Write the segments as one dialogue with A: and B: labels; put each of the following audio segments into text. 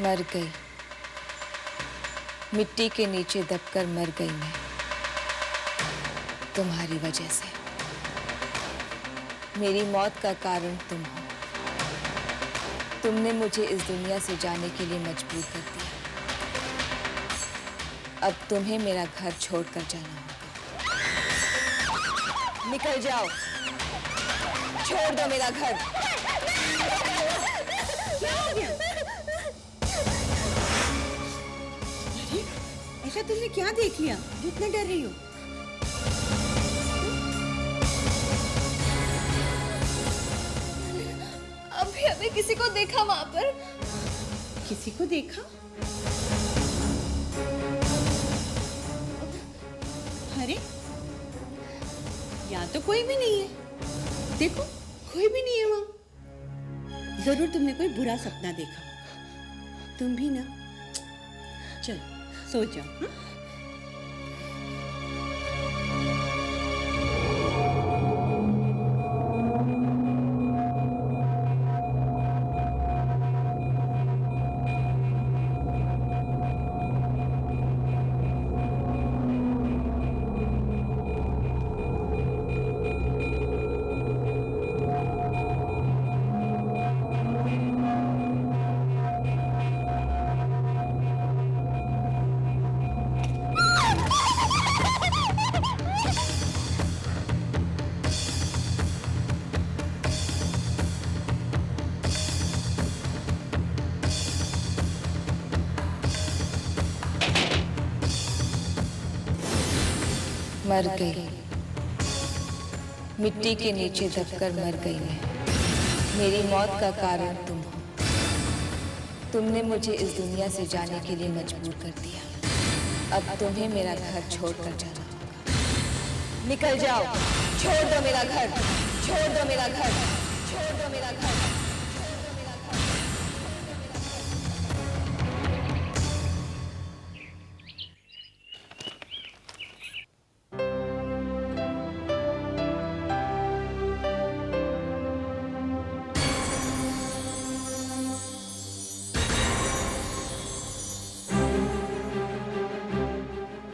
A: मर गई, मिट्टी के नीचे दबकर मर गई मैं तुम्हारी वजह से। मेरी मौत का कारण तुम हो। तुमने मुझे इस दुनिया से जाने के लिए मजबूर कर दिया। अब तुम्हें मेरा घर छोड़कर जाना होगा। निकल जाओ, छोड़ दो मेरा घर।
B: क्या हो गया? ऐसा तुमने क्या देख लिया जो इतना डर रही हो?
C: अभी हमें किसी को देखा वहां पर।
B: किसी को देखा? अरे यहाँ तो कोई भी नहीं है। देखो कोई भी नहीं है वहां। जरूर तुमने कोई बुरा सपना देखा। तुम भी ना। चल सो जाओ। हाँ?
A: मर गई, मिट्टी के नीचे दबकर मर गई मैं। मेरी मौत का कारण तुम हो। तुमने मुझे इस दुनिया से जाने के लिए मजबूर कर दिया। अब तुम्हें मेरा घर छोड़कर जाना होगा। निकल जाओ, छोड़ दो मेरा घर, छोड़ दो मेरा घर, छोड़ दो मेरा घर।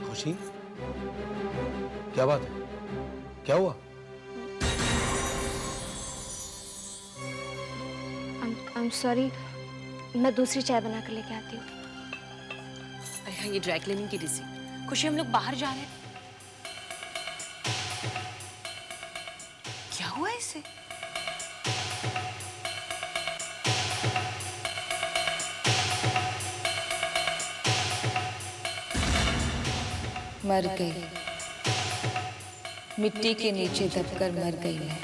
D: खुशी, क्या बात है? क्या हुआ?
C: I'm sorry, मैं दूसरी चाय बना कर लेके आती हूँ।
E: अरे हाँ, ये ड्राई क्लीनिंग की रिसीप्ट। खुशी, हम लोग बाहर जा रहे हैं। क्या हुआ इसे?
A: मर गई, मिट्टी के नीचे दबकर मर गई मैं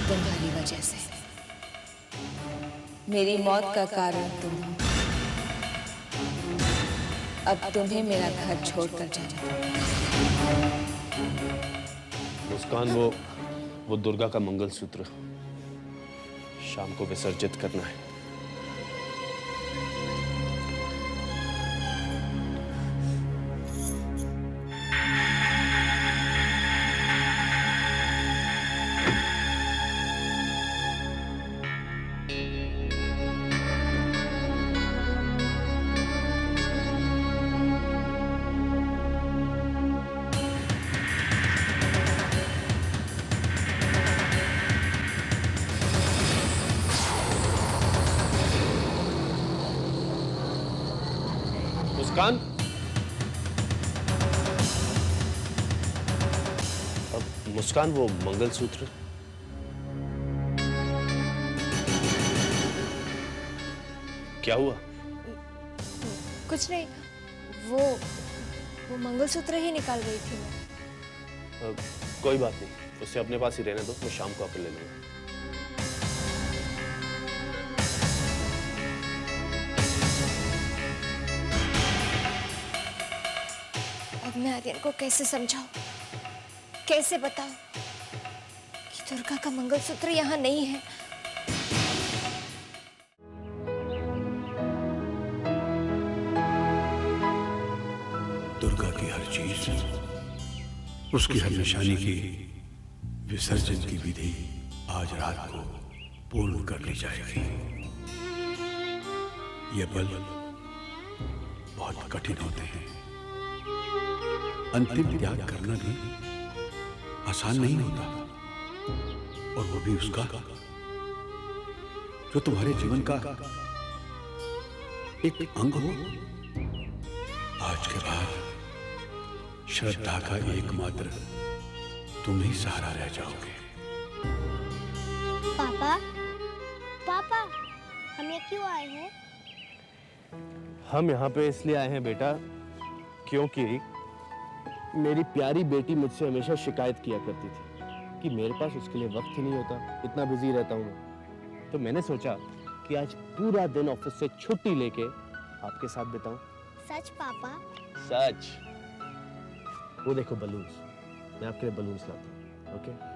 A: तुम्हारी वजह से। मेरी मौत का कारण तुम हो। अब तुम्हें मेरा घर छोड़कर जाना होगा।
D: मुस्कान, वो दुर्गा का मंगलसूत्र शाम को विसर्जित करना है। मुस्कान, अब मुस्कान, वो मंगलसूत्र क्या हुआ?
C: कुछ नहीं, वो मंगलसूत्र ही निकाल रही थी मैं।
D: कोई बात नहीं, उसे अपने पास ही रहने दो, मैं शाम को आकर ले लूंगा।
C: अब मैं आर्यन को कैसे समझाऊं, कैसे बताऊं कि दुर्गा का मंगलसूत्र यहाँ नहीं है।
F: दुर्गा की हर चीज, उसकी हर निशानी की विसर्जन की विधि आज रात को पूर्ण कर ली जाएगी। ये पल बहुत कठिन होते हैं। अंतिम त्याग करना भी आसान नहीं होता, और वो भी उसका जो तुम्हारे जीवन का एक अंग हो। आज के बाद श्रद्धा का एकमात्र तुम ही सहारा रह जाओगे।
G: पापा, पापा, हम ये क्यों आए हैं?
D: हम यहाँ पे इसलिए आए हैं बेटा, क्योंकि मेरी प्यारी बेटी मुझसे हमेशा शिकायत किया करती थी कि मेरे पास उसके लिए वक्त ही नहीं होता, इतना बिजी रहता हूँ मैं। तो मैंने सोचा कि आज पूरा दिन ऑफिस से छुट्टी लेके आपके साथ बिताऊं।
G: सच पापा?
D: सच। वो देखो बलून्स, मैं आपके लिए बलून्स लाता हूँ। ओके?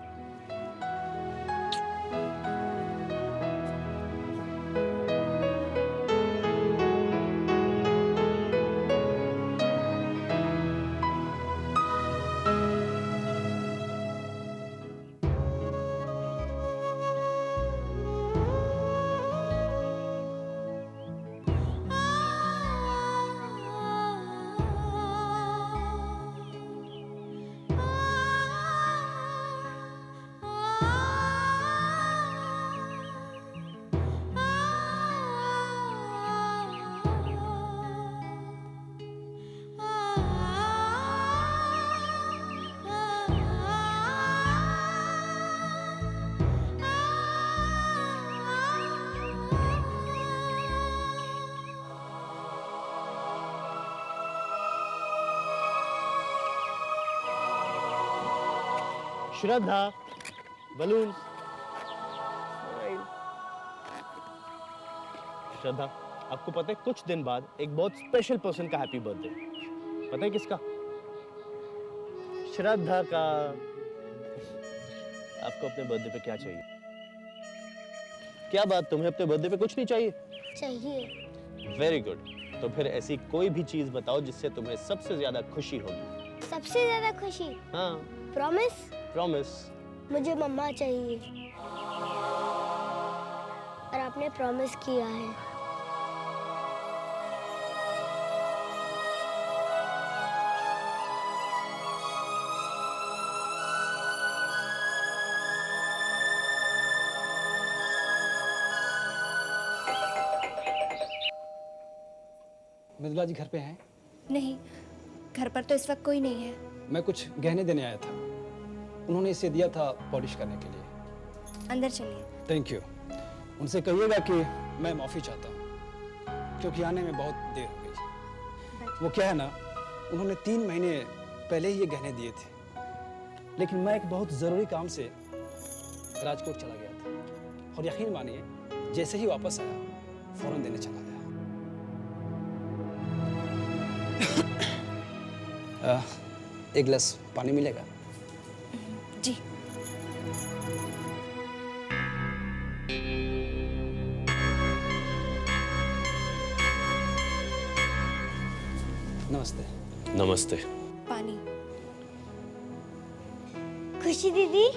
D: श्रद्धा, बलून। श्रद्धा, आपको पता है कुछ दिन बाद एक बहुत स्पेशल पर्सन का हैप्पी बर्थडे। पता है किसका? श्रद्धा का। आपको अपने बर्थडे पे क्या चाहिए? क्या बात, तुम्हें अपने बर्थडे पे कुछ नहीं चाहिए?
G: चाहिए।
D: Very good. तो फिर ऐसी कोई भी चीज बताओ जिससे तुम्हें सबसे ज्यादा खुशी होगी।
G: सबसे ज्यादा खुशी?
D: हाँ।
G: प्रॉमिस?
D: प्रॉमिस।
G: मुझे मम्मा चाहिए, और आपने प्रॉमिस किया है।
H: मृदुला जी घर पे हैं?
C: नहीं, घर पर तो इस वक्त कोई नहीं है।
H: मैं कुछ गहने देने आया था, उन्होंने इसे दिया था पॉलिश करने के लिए।
C: अंदर चलिए।
H: Thank you. उनसे कहिएगा कि मैं माफ़ी चाहता हूँ, क्योंकि आने में बहुत देर हो गई। वो क्या है ना, उन्होंने 3 महीने पहले ही ये गहने दिए थे, लेकिन मैं एक बहुत ज़रूरी काम से राजकोट चला गया था, और यकीन मानिए जैसे ही वापस आया फ़ौरन देने चला गया। एक गिलास पानी मिलेगा?
C: जी।
H: नमस्ते।
D: नमस्ते।
C: पानी।
G: खुशी दीदी,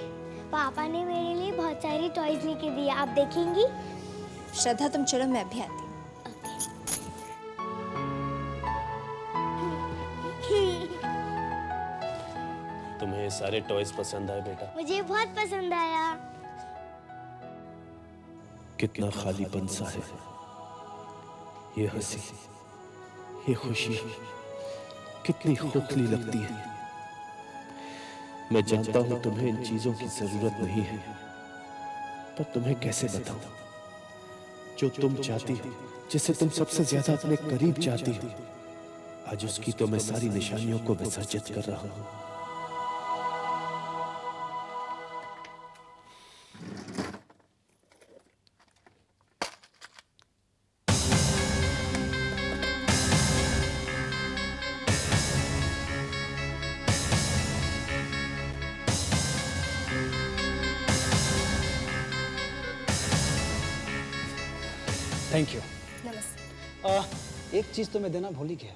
G: पापा ने मेरे लिए बहुत सारी टॉयज लेके दिए, आप देखेंगी?
C: श्रद्धा तुम चलो, मैं अभी आती हूँ।
D: तुम्हें सारे टॉयज पसंद आए बेटा?
G: मुझे बहुत पसंद आया।
D: कितना खालीपन सा है ये हंसी, ये खुशी कितनी खोखली लगती है। मैं जानता हूं तुम्हें इन चीजों की जरूरत नहीं है, पर तुम्हें कैसे बताऊं? जो तुम चाहती हो, जिसे तुम सबसे ज्यादा अपने करीब चाहती हो, आज उसकी तो मैं सारी निशानियों को विसर्जित कर रहा हूं।
H: Thank you.
C: नमस्ते।
H: एक चीज तो मैं देना भूल ही गया।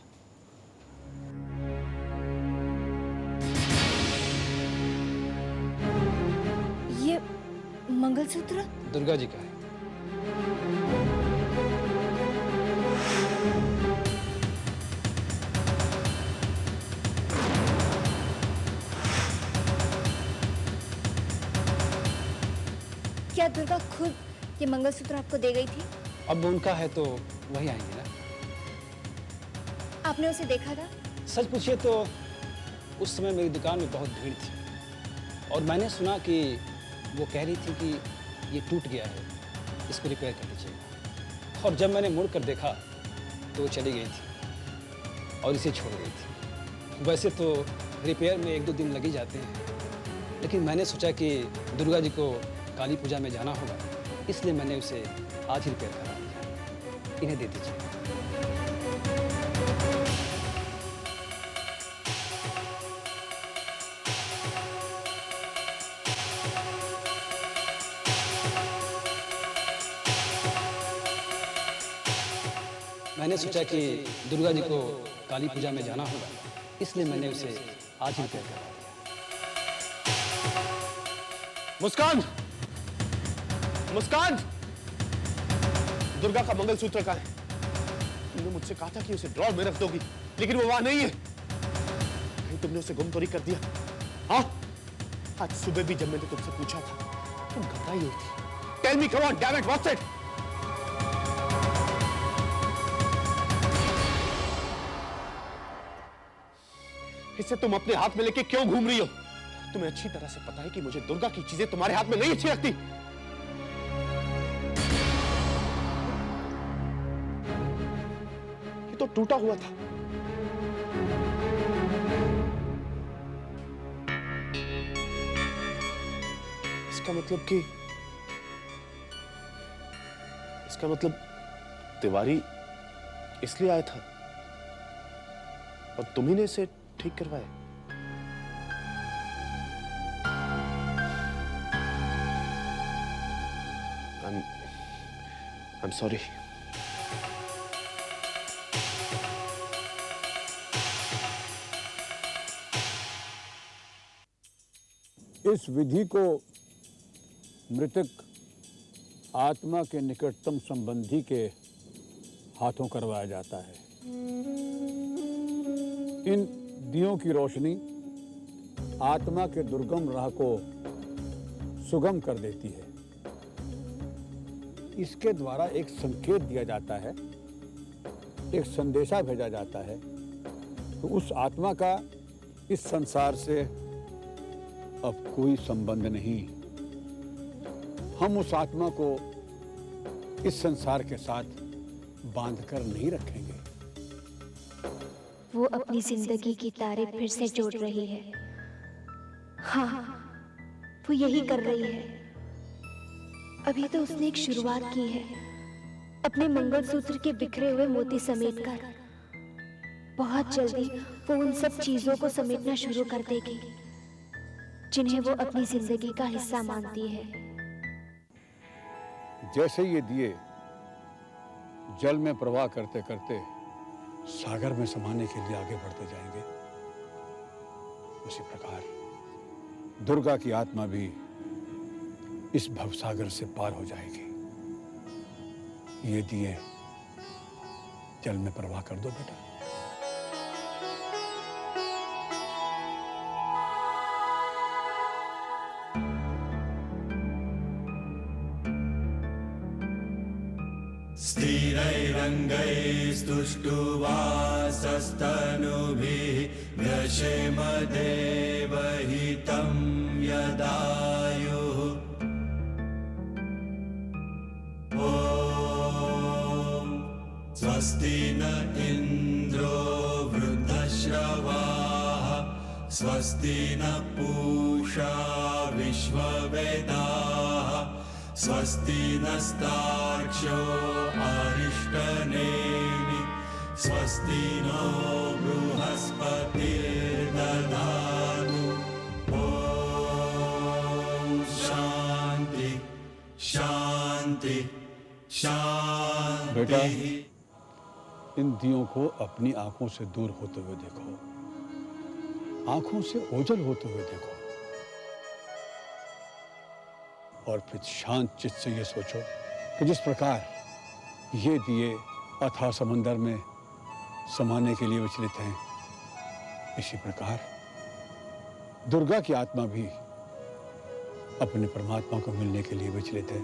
C: ये मंगलसूत्र?
H: दुर्गा जी का है।
C: क्या दुर्गा खुद ये मंगलसूत्र आपको दे गई थी?
H: अब उनका है तो वही आएंगे ना।
C: आपने उसे देखा था?
H: सच पूछिए तो उस समय मेरी दुकान में बहुत भीड़ थी और मैंने सुना कि वो कह रही थी कि ये टूट गया है, इसको रिपेयर कर दीजिएगा। और जब मैंने मुड़ कर देखा तो वो चली गई थी और इसे छोड़ गई थी। वैसे तो रिपेयर में 1-2 दिन लग ही जाते हैं, लेकिन मैंने सोचा कि दुर्गा जी को काली पूजा में जाना होगा, इसलिए मैंने उसे आज ही रिपेयर करा दिया। इन्हें दे दीजिए। मैंने सोचा कि दुर्गा जी को काली पूजा में जाना होगा, इसलिए मैंने उसे आज ही रिपेयर करा दिया।
D: मुस्कान, मुस्कान, दुर्गा का मंगलसूत्र कहाँ है? तुमने मुझसे कहा था कि उसे ड्रॉर में रख दोगी, लेकिन वो वहां नहीं है। कहीं तुमने उसे गुम तो नहीं कर दिया? हाँ, आज सुबह भी जब मैंने तुमसे पूछा था, तुम घबराई हुई थी। Tell me, come on, damn it, what's it? इसे तुम अपने हाथ में लेके क्यों घूम रही हो? तुम्हें अच्छी तरह से पता है कि मुझे दुर्गा की चीजें तुम्हारे हाथ में नहीं अच्छी लगती। ये तो टूटा हुआ था। इसका मतलब तिवारी इसलिए आया था और तुम ही ने इसे ठीक करवाया। I'm sorry.
F: इस विधि को मृतक आत्मा के निकटतम संबंधी के हाथों करवाया जाता है। इन दियों की रोशनी आत्मा के दुर्गम राह को सुगम कर देती है। इसके द्वारा एक संकेत दिया जाता है, एक संदेशा भेजा जाता है तो उस आत्मा का इस संसार से अब कोई संबंध नहीं। हम उस आत्मा को इस संसार के साथ बांधकर नहीं रखेंगे।
C: वो अपनी जिंदगी की तारीफ फिर से जोड़ रही है। हाँ, वो यही कर रही है। अभी तो उसने एक शुरुआत की है, अपने मंगलसूत्र के बिखरे हुए मोती समेटकर। बहुत जल्दी वो उन सब चीजों को समेटना शुरू कर देगी जिन्हें वो अपनी जिंदगी का हिस्सा मानती है।
F: जैसे ये दिए जल में प्रवाह करते करते सागर में समाने के लिए आगे बढ़ते जाएंगे, उसी प्रकार दुर्गा की आत्मा भी इस भवसागर से पार हो जाएगी। ये दिए जल में प्रवाह कर दो बेटा।
I: स्थिरैरङ्गैस्तुष्टुवासस्तनुभिः व्यशेमदेवहितं यदायुः। ॐ स्वस्ति न इन्द्रो वृद्धश्रवाः स्वस्ति न पूषा विश्ववेदाः स्वस्ति नस्तार्क्ष्यो अरिष्टनेमि स्वस्ति नो बृहस्पतिर्दधातु। ॐ शान्ति शान्ति
F: बेटा,
I: शान्ति।
F: इन दियों को अपनी आंखों से दूर होते हुए देखो, आंखों से ओझल होते हुए देखो और फिर शांत चित्त से ये सोचो कि जिस प्रकार ये दिए अथाह समंदर में समाने के लिए विचलित हैं, इसी प्रकार दुर्गा की आत्मा भी अपने परमात्मा को मिलने के लिए विचलित है।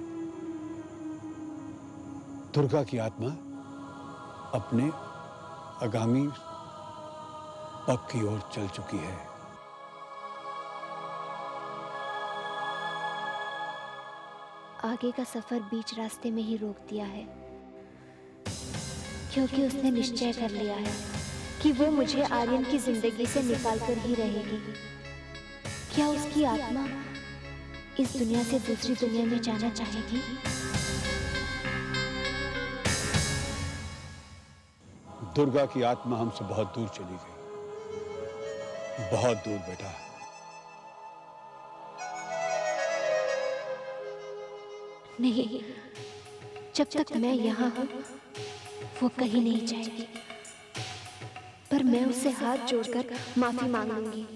F: दुर्गा की आत्मा अपने आगामी पग की ओर चल चुकी है।
C: आगे का सफर बीच रास्ते में ही रोक दिया है, क्योंकि उसने निश्चय कर लिया है कि वो मुझे आर्यन की जिंदगी से निकाल कर ही रहेगी। क्या उसकी आत्मा इस दुनिया से दूसरी दुनिया में जाना चाहेगी?
F: दुर्गा की आत्मा हमसे बहुत दूर चली गई, बहुत दूर बेटा।
C: नहीं, जब तक मैं यहाँ हूँ वो कहीं नहीं जाएगी। पर मैं उससे हाथ जोड़कर माफी मांग लूंगी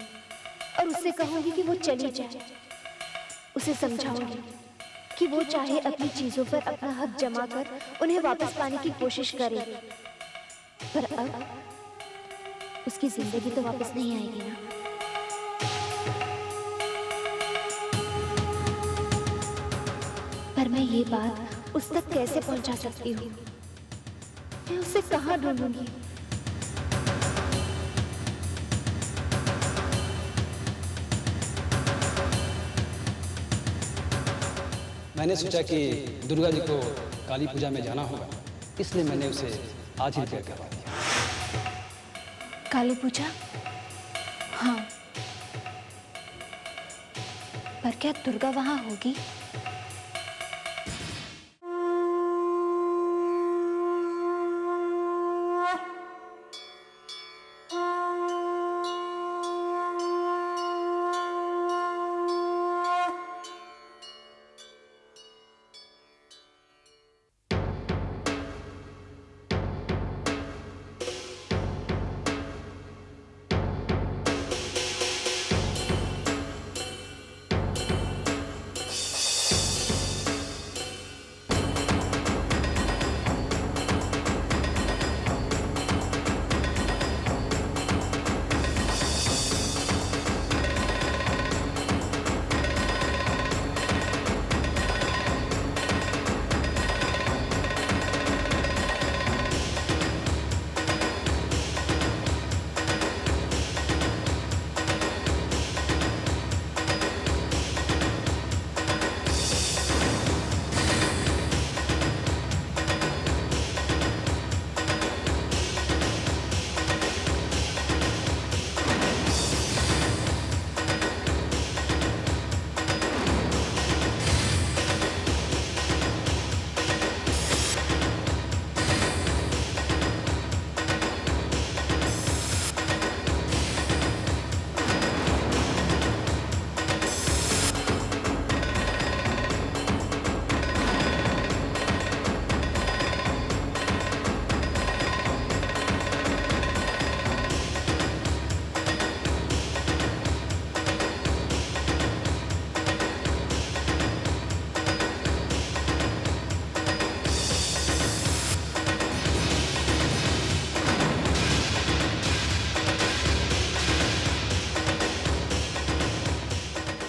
C: और उससे कहूंगी कि वो चली जाए। उसे समझाऊंगी कि वो चाहे अपनी चीजों पर अपना हक जमा कर उन्हें वापस पाने की कोशिश करे, पर अब उसकी जिंदगी तो वापस नहीं आएगी ना। पर मैं ये बात उस तक कैसे पहुंचा सकती हूँ? मैं उसे कहाँ ढूंढूंगी?
H: मैंने सोचा कि दुर्गा जी को काली पूजा में जाना होगा, इसलिए मैंने उसे आज ही रिपेयर करवा दिया।
C: काली पूजा? हाँ, पर क्या दुर्गा वहां होगी?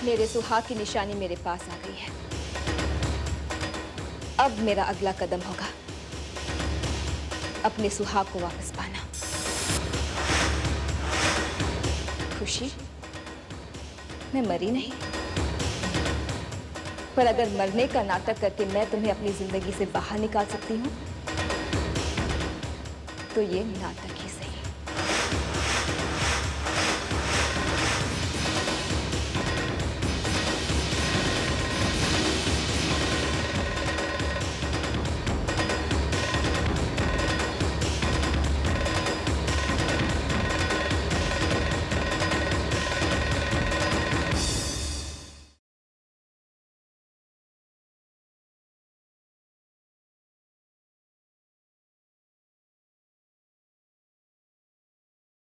A: मेरे सुहाग की निशानी मेरे पास आ गई है। अब मेरा अगला कदम होगा अपने सुहाग को वापस पाना। खुशी, मैं मरी नहीं, पर अगर मरने का नाटक करके मैं तुम्हें अपनी जिंदगी से बाहर निकाल सकती हूँ तो ये नाटक है।